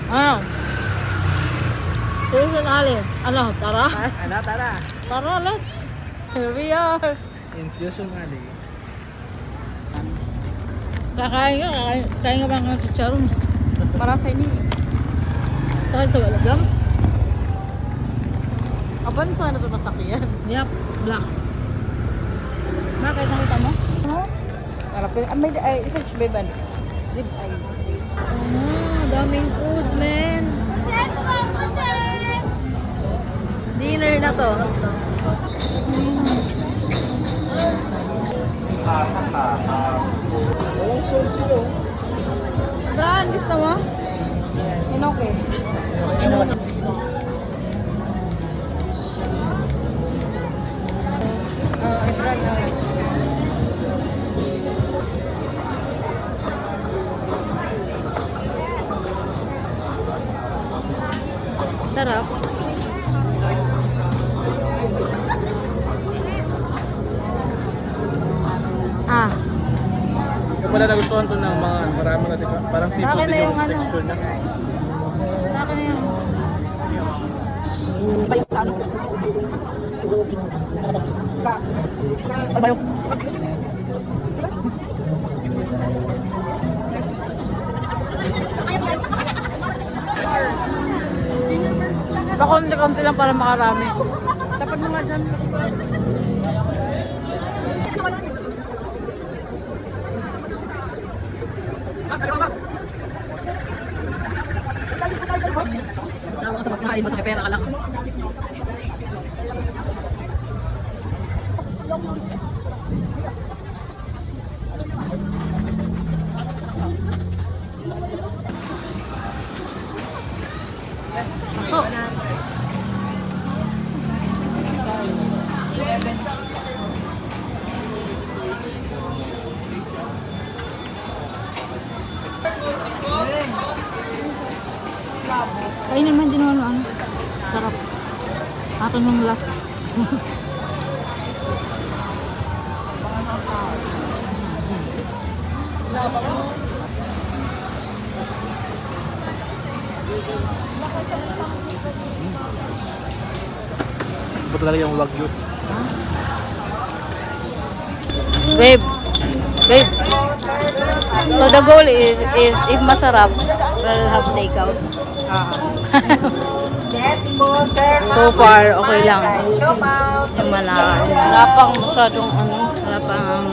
Ah. Susan Ali. Ano, tara? Ano, tara. Tara, let's. Here we are. Infusion Ali. Kakain ka, kakain ka bang ng chicharon? Para sa ini. Sakit sa walagam? Aban sana ito nasakyan. Yup, black. Bakit nakita mo? Ano? May search babe ano? Rib eye. Daming foods, man. Dinner na to. Tran, gusto mo? Inoke. I-try na. Sarap. Ah, Yung pala nagustuhan to ng mga marami kasi parang Sa seafood akin na din yung ano. texture niya. sa akin na yun. Pakunti-kunti lang para makarami. Dapat mga dyan. Tama ka sa pagkain, basta may pera ka lang. Pasok. Kainin man din ano. Sarap. Akin yung last. Ito talaga yung wagyu. Babe. Babe. So the goal is if masarap, we'll have takeout. So far, okay lang. Yung wala pang masyadong ano, wala pang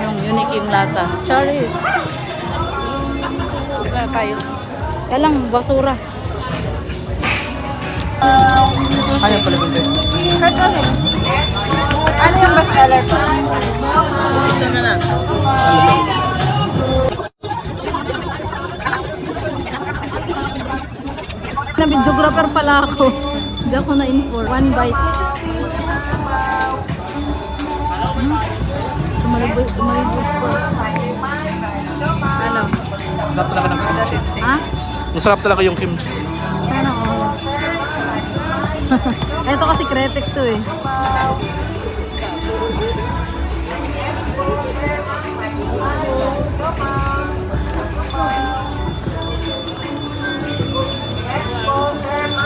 yung unique yung lasa. Charles. Tayo. Kaya lang, basura. Kaya pala binte. Kahit ano? Ano yung best seller ko? Ito na na. Na videographer pala ako. Hindi ako na-inform. One bite. Tumalibot po. Ano? Sarap talaga ng kimchi. Ha? Masarap talaga yung kimchi. Sana all. Ito kasi kretek to eh.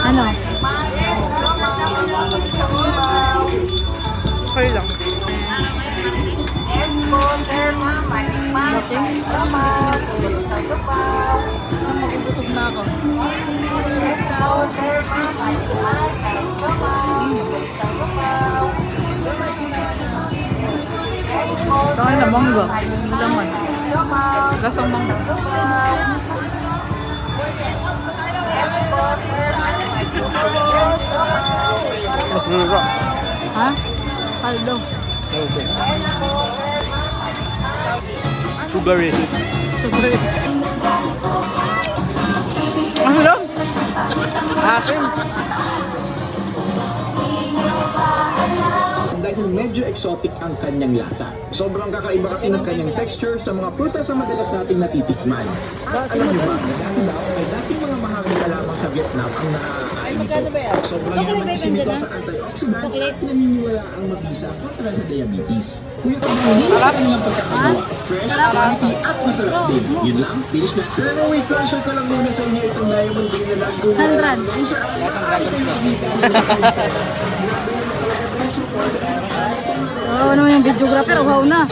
Ano? Okay lang. Dating? Magubusog na ako. Tangay na mangga. Laman. Lasang mangga. Masarap. Ha? Kaldo. Okay. Sugary. Ano lang? Akin. Dahil medyo exotic ang kanyang lasa. Sobrang kakaiba kasi ng kanyang texture sa mga prutas na madalas nating natitikman. At alam niyo ba, na dati daw ay dating mga mahanga lamang sa sa Vietnam ang nakakain nito. Sobrang yaman kasi nito sa antioxidants at naniniwala ang mabisa kontra sa diabetes. Kung yung sa kanilang pagkakagawa, fresh, quality at masarap din. Yun lang, finish na. Pero wait, share ko lang muna sa inyo itong diamond green na lang kung 100. kung saan ay kayo makita. Oo, ano yung videographer? Wow na.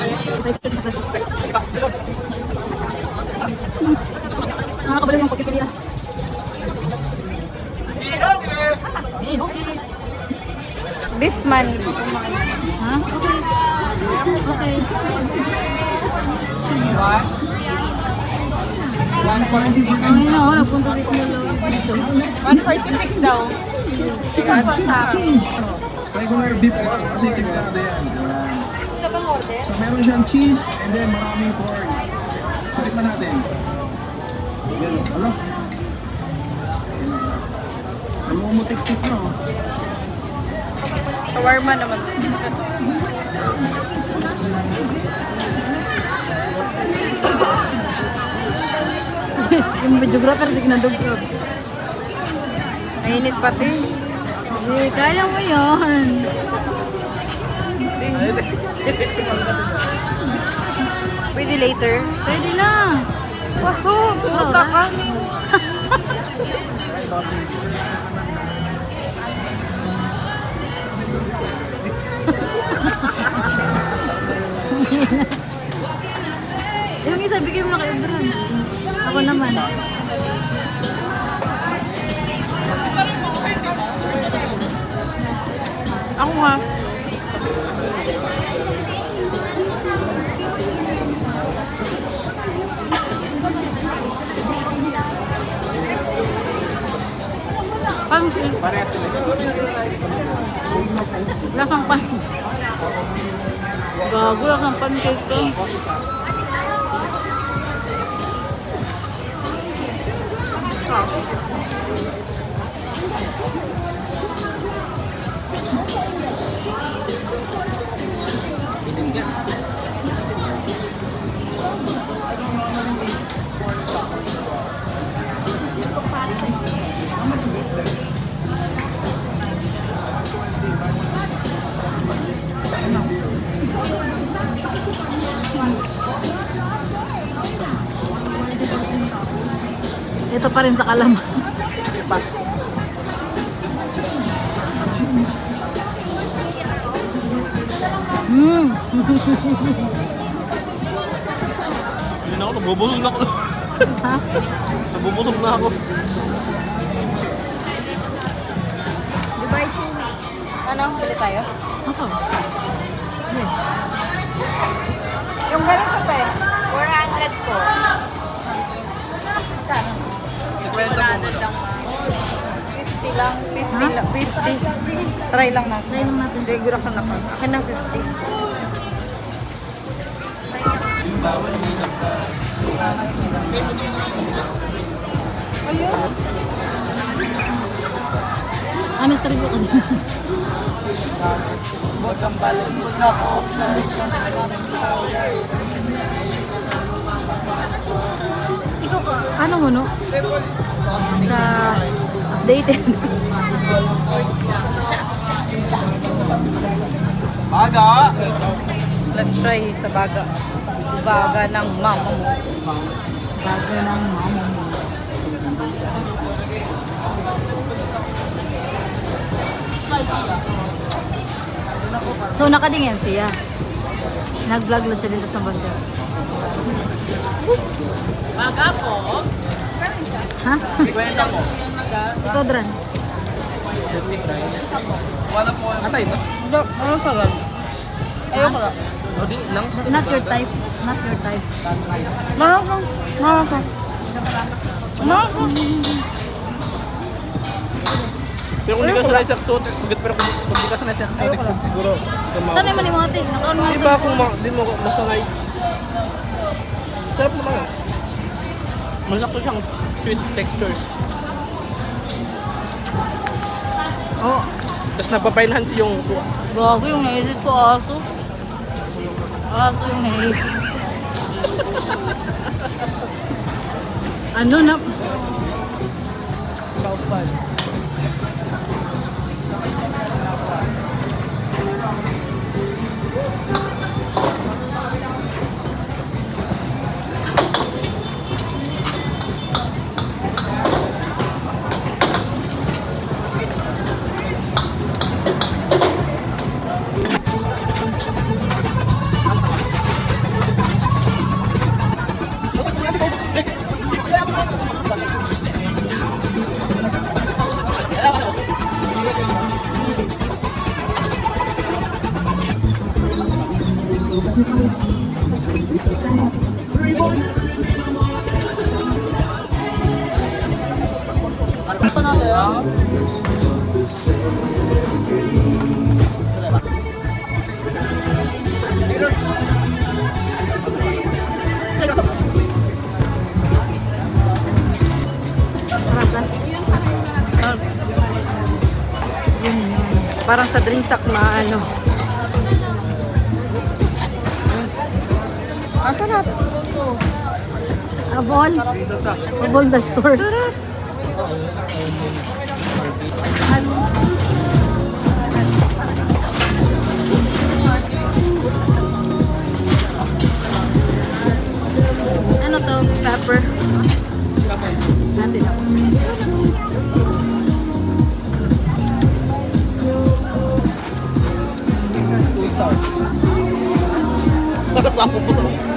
Nakakabalo yung pagkikilira. Beef man. Ha? Okay. Okay. Ay na, nagpunta si Small dito. 146 daw. Regular beef kasi tingkanda yan. Isa pang order? So meron siyang cheese and then maraming pork. Tikman natin. Ano? Namumutik-tik na oh. Shawarma naman. Yung videographer, di kinadugtog. Mainit pati. Eh, kaya mo yun. Pwede later. Pwede lang. Paso, pumunta ka. Yung isa, bigay mo na kay Ebron. Ako naman. Ako nga. Pang lasang pan. Gago, lasang pancake ka. Ito pa rin sa Kalam. Hindi na ako, nabubusog na ako. Ha? Nabubusog na ako. Dubai Chewy. Ano? Bili tayo? Ako. Yung ganito pa eh. 400 po. Magkano? 50 lang. 50 lang. 50. Try lang natin. Try lang natin. Siguro ka na pa. Akin na 50. Ayun. Honest review ka din. Ano mo no? Sa updated. Aga! Let's try sa baga. Baga ng mama mo. Bago ng mama mo. So nakadingin siya. Nag-vlog lang siya dito sa banda. Baga po? Ha? Kwenta mo. Ikaw, Dran. Wala po. Atay no? Ano sa gan? Ayoko lang. O di, lang. Not your type. Not your type. Maraka. Maraka. Maraka. Pero kung di ka sanay sa exotic, pero kung di ka sanay sa exotic food, siguro. Saan naman yung mga ate? Nakaon mga Di ate. ba kung di mo masanay? Sarap naman ah. Malaki siyang sweet texture. Oh, Tapos napapainhansi yung suwa. gago yung naisip ko, aso. Aso yung naisip. Ano na? Parang sa drinsak na ano. Ang sarap. Abol. Abol the store. Sarap. Ano to? Pepper? Sila. Nakasama po sa